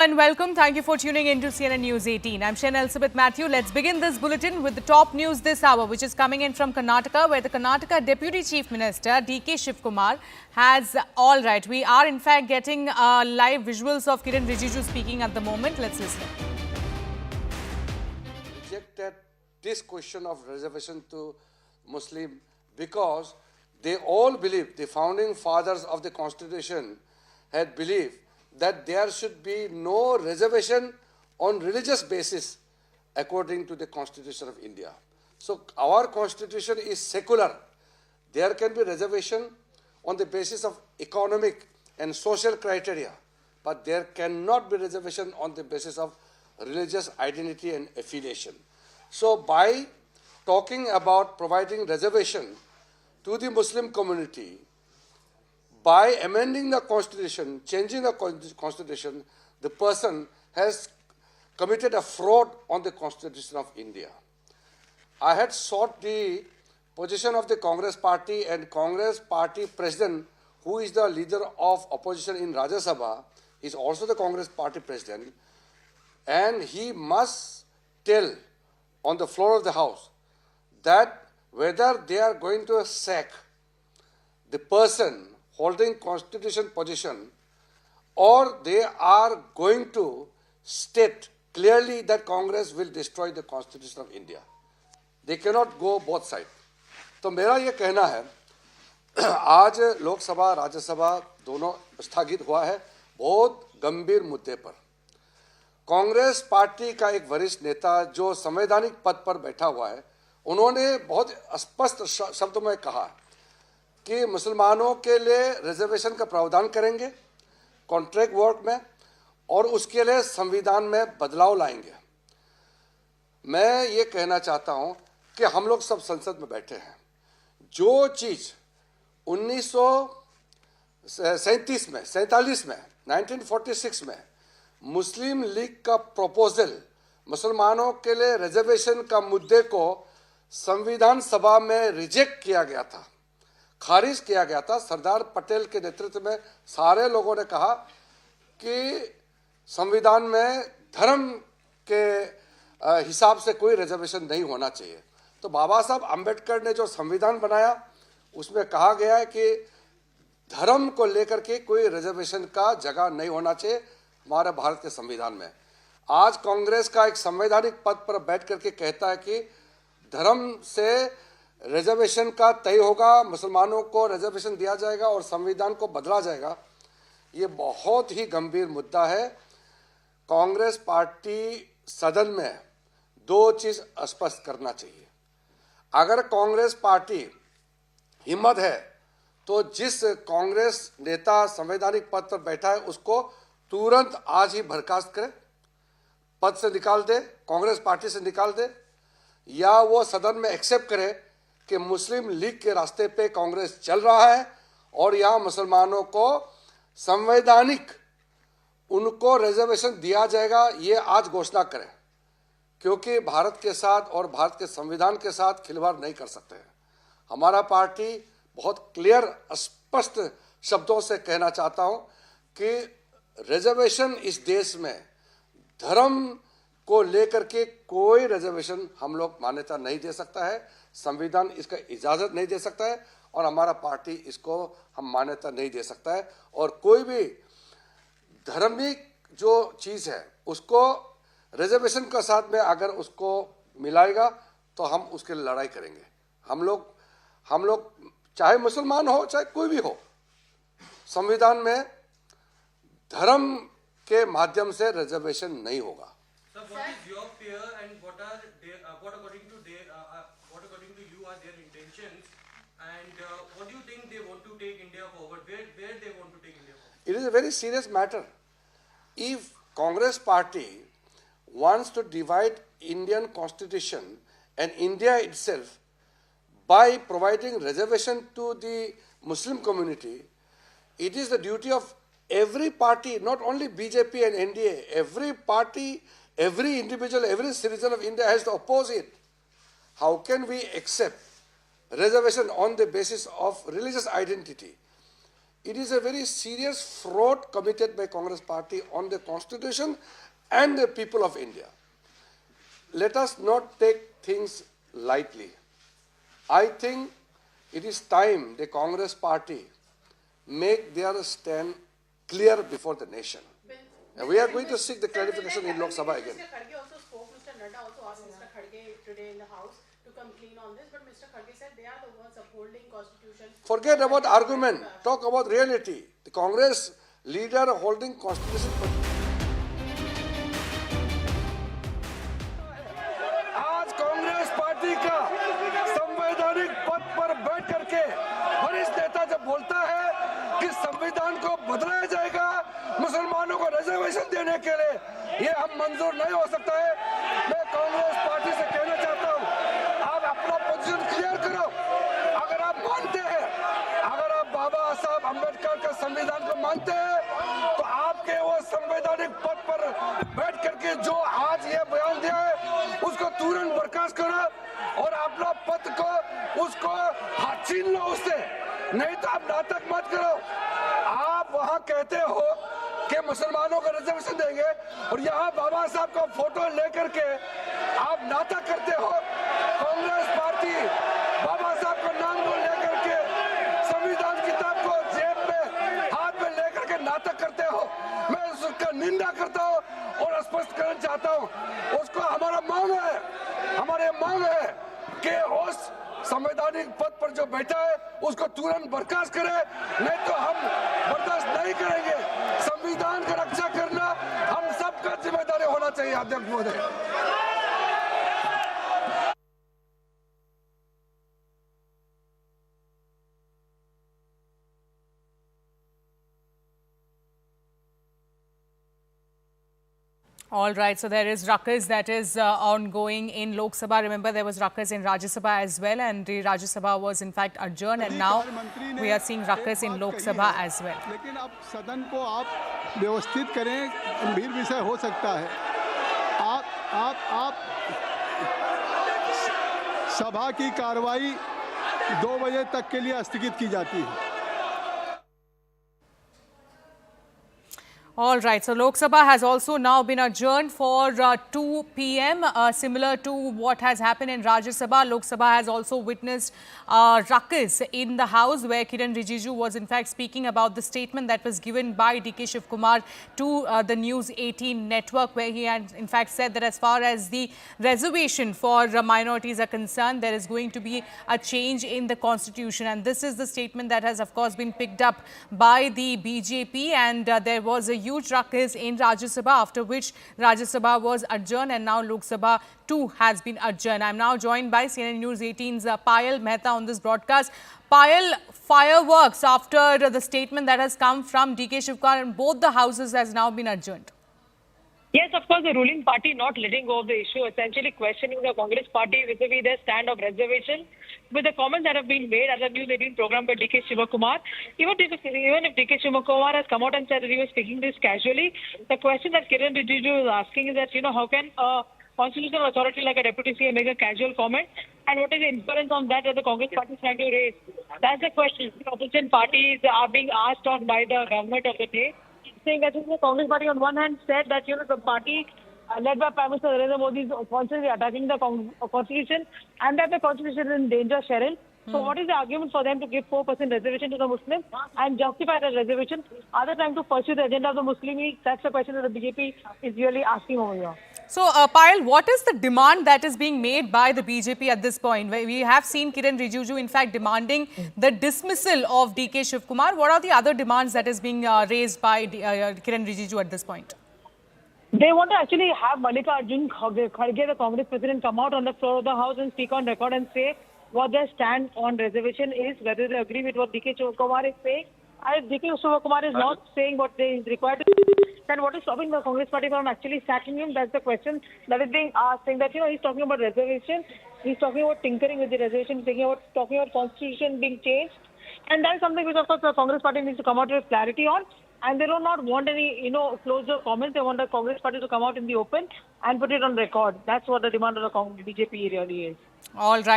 And welcome. Thank you for tuning in to CNN News 18. I'm Shen Elizabeth Matthew. Let's begin this bulletin with the top news this hour, which is coming in from Karnataka, where the Karnataka Deputy Chief Minister D.K. Shivkumar has, all right, we are in fact getting live visuals of Kiren Rijiju speaking at the moment. Let's listen. Rejected this question of reservation to Muslim because they all believe, the founding fathers of the constitution had believed that there should be no reservation on religious basis according to the Constitution of India. So our constitution is secular. There can be reservation on the basis of economic and social criteria, but there cannot be reservation on the basis of religious identity and affiliation. So by talking about providing reservation to the Muslim community, by amending the constitution, changing the constitution, the person has committed a fraud on the Constitution of India. I had sought the position of the Congress party, and Congress party president, who is the leader of opposition in Rajya Sabha, is also the Congress party president, and he must tell on the floor of the House that whether they are going to sack the person holding constitution position, or they are going to state clearly that Congress will destroy the Constitution of India. They cannot go both sides. तो मेरा ये कहना है, आज लोकसभा राज्यसभा दोनों स्थगित हुआ है बहुत गंभीर मुद्दे पर। कांग्रेस पार्टी का एक वरिष्ठ नेता जो संवैधानिक पद पर बैठा हुआ है, उन्होंने बहुत स्पष्ट शब्दों में कहा कि मुसलमानों के लिए रिजर्वेशन का प्रावधान करेंगे कॉन्ट्रैक्ट वर्क में, और उसके लिए संविधान में बदलाव लाएंगे। मैं ये कहना चाहता हूं कि हम लोग सब संसद में बैठे हैं, जो चीज 1947 में मुस्लिम लीग का प्रपोजल मुसलमानों के लिए रिजर्वेशन का मुद्दे को संविधान सभा में रिजेक्ट किया गया था, खारिज किया गया था। सरदार पटेल के नेतृत्व में सारे लोगों ने कहा कि संविधान में धर्म के हिसाब से कोई रिजर्वेशन नहीं होना चाहिए। तो बाबा साहब अंबेडकर ने जो संविधान बनाया उसमें कहा गया है कि धर्म को लेकर के कोई रिजर्वेशन का जगह नहीं होना चाहिए हमारे भारत के संविधान में। आज कांग्रेस का एक संवैधानिक पद पर बैठ करके कहता है कि धर्म से रिजर्वेशन का तय होगा, मुसलमानों को रिजर्वेशन दिया जाएगा और संविधान को बदला जाएगा। ये बहुत ही गंभीर मुद्दा है। कांग्रेस पार्टी सदन में दो चीज स्पष्ट करना चाहिए। अगर कांग्रेस पार्टी हिम्मत है तो जिस कांग्रेस नेता संवैधानिक पद पर बैठा है उसको तुरंत आज ही बर्खास्त करे, पद से निकाल दे, कांग्रेस पार्टी से निकाल दे, या वो सदन में एक्सेप्ट करे कि मुस्लिम लीग के रास्ते पे कांग्रेस चल रहा है और यहाँ मुसलमानों को संवैधानिक उनको रिजर्वेशन दिया जाएगा, ये आज घोषणा करें, क्योंकि भारत के साथ और भारत के संविधान के साथ खिलवाड़ नहीं कर सकते हैं। हमारा पार्टी बहुत क्लियर स्पष्ट शब्दों से कहना चाहता हूं कि रिजर्वेशन इस देश में धर्म को लेकर के कोई रिजर्वेशन हम लोग मान्यता नहीं दे सकता है, संविधान इसका इजाजत नहीं दे सकता है और हमारा पार्टी इसको हम मान्यता नहीं दे सकता है। और कोई भी धार्मिक जो चीज है उसको रिजर्वेशन के साथ में अगर उसको मिलाएगा तो हम उसके लिए लड़ाई करेंगे। हम लोग चाहे मुसलमान हो चाहे कोई भी हो, संविधान में धर्म के माध्यम से रिजर्वेशन नहीं होगा। Sir, what is your fear and what according to you are their intentions, and what do you think they want to take India forward? Where they want to take India forward? It is a very serious matter. If Congress party wants to divide Indian constitution and India itself by providing reservation to the Muslim community, it is the duty of every party, not only BJP and NDA, every party, every individual, every citizen of India has to oppose it. How can we accept reservation on the basis of religious identity? it is a very serious fraud committed by Congress party on the constitution and the people of India. Let us not take things lightly. I think it is time the Congress party make their stand clear before the nation. And we are going to seek the clarification in Lok Sabha again. Mr. Kharge also spoke. Mr. Nadda also asked Mr. Kharge today in the House to come clean on this. But Mr. Kharge said they are the ones upholding Constitution. Forget about argument. Talk about reality. The Congress leader holding Constitution. आज Congress party का संवैधानिक पद पर बैठ करके वरिष्ठ नेता जब बोलता है कि संविधान को बदलाया जाएगा मुसलमानों को रिजर्वेशन देने के लिए, ये हम मंजूर नहीं हो सकता है। मैं कांग्रेस पार्टी से कहना चाहता हूं, आप अपना पोजीशन क्लियर करो। अगर आप मानते हैं, अगर आप बाबा साहब अम्बेडकर के संविधान को मानते हैं, तो आपके वो संवैधानिक पद पर बैठ करके जो आज ये बयान दिया है उसको तुरंत बर्खास्त करो और अपना पद को उसको छीन लो उससे, नहीं तो आप नाटक मत करो। आप वहां कहते हो कि मुसलमानों को रिजर्वेशन देंगे और यहाँ बाबा साहब का फोटो लेकर के आप नाटक करते हो। कांग्रेस पार्टी बाबा साहब का नाम को लेकर के संविधान किताब को जेब में हाथ में लेकर के नाटक करते हो। मैं उसका निंदा करता हूँ और स्पष्ट करना चाहता हूँ, उसको हमारा मांग है कि उस संवैधानिक पद पर जो बैठा है उसको तुरंत बर्खास्त करे, नहीं तो हम बर्दाश्त नहीं करेंगे। संविधान का रक्षा करना हम सबका जिम्मेदारी होना चाहिए। अध्यक्ष महोदय, All right, so there is ruckus that is ongoing in Lok Sabha. Remember, there was ruckus in Rajya Sabha as well, and the Rajya Sabha was in fact adjourned, and now we are seeing ruckus in Lok Sabha as well. लेकिन अब सदन को आप व्यवस्थित करें, गंभीर विषय हो सकता है। आप सभा की कार्रवाई 2 बजे तक के लिए स्थगित की जाती है। All right, so Lok Sabha has also now been adjourned for 2 p.m. Similar to what has happened in Rajya Sabha, Lok Sabha has also witnessed ruckus in the House, where Kiren Rijiju was in fact speaking about the statement that was given by DK Shiv Kumar to the News 18 network, where he had in fact said that as far as the reservation for minorities are concerned, there is going to be a change in the constitution. And this is the statement that has of course been picked up by the BJP, and there was a huge ruckus in Rajya Sabha, after which Rajya Sabha was adjourned, and now Lok Sabha too has been adjourned. I'm now joined by CNN News 18's Payal Mehta on this broadcast. Payal, fireworks after the statement that has come from DK Shiv Kumar in both the houses has now been adjourned. Yes, of course, the ruling party not letting go of the issue, essentially questioning the Congress party vis-a-vis their stand of reservation. With the comments that have been made at the News 18 program by DK Shivakumar, even if DK Shivakumar has come out and said that he was speaking this casually, the question that Kiren Rijiju is asking is that, how can a constitutional authority like a deputy CM make a casual comment, and what is the inference on that the Congress party is trying to raise? That's the question. The opposition parties are being asked on by the government of the day, saying that the Congress party on one hand said that the party led by Prime Minister Narendra Modi is constantly attacking the constitution and that the constitution is in danger, Cheryl. So what is the argument for them to give 4% reservation to the Muslims and justify that reservation? Are they trying to pursue the agenda of the Muslim League? That's the question that the BJP is really asking over here. So, Payal, what is the demand that is being made by the BJP at this point? We have seen Kiren Rijiju, in fact, demanding the dismissal of DK Shiv Kumar. What are the other demands that is being raised by Kiren Rijiju at this point? They want to actually have Mallikarjun Kharge, the Congress president, come out on the floor of the House and speak on record and say what their stand on reservation is, whether they agree with what DK Shivakumar is saying. And if DK Shivakumar is not saying what they is required to do, then what is stopping the Congress party from actually sacking him? That's the question that is being asked, saying that, he's talking about reservation, he's talking about tinkering with the reservation, talking about constitution being changed. And that is something which, of course, the Congress party needs to come out with clarity on. And they do not want any, closure comments. They want the Congress party to come out in the open and put it on record. That's what the demand of the BJP really is. All right.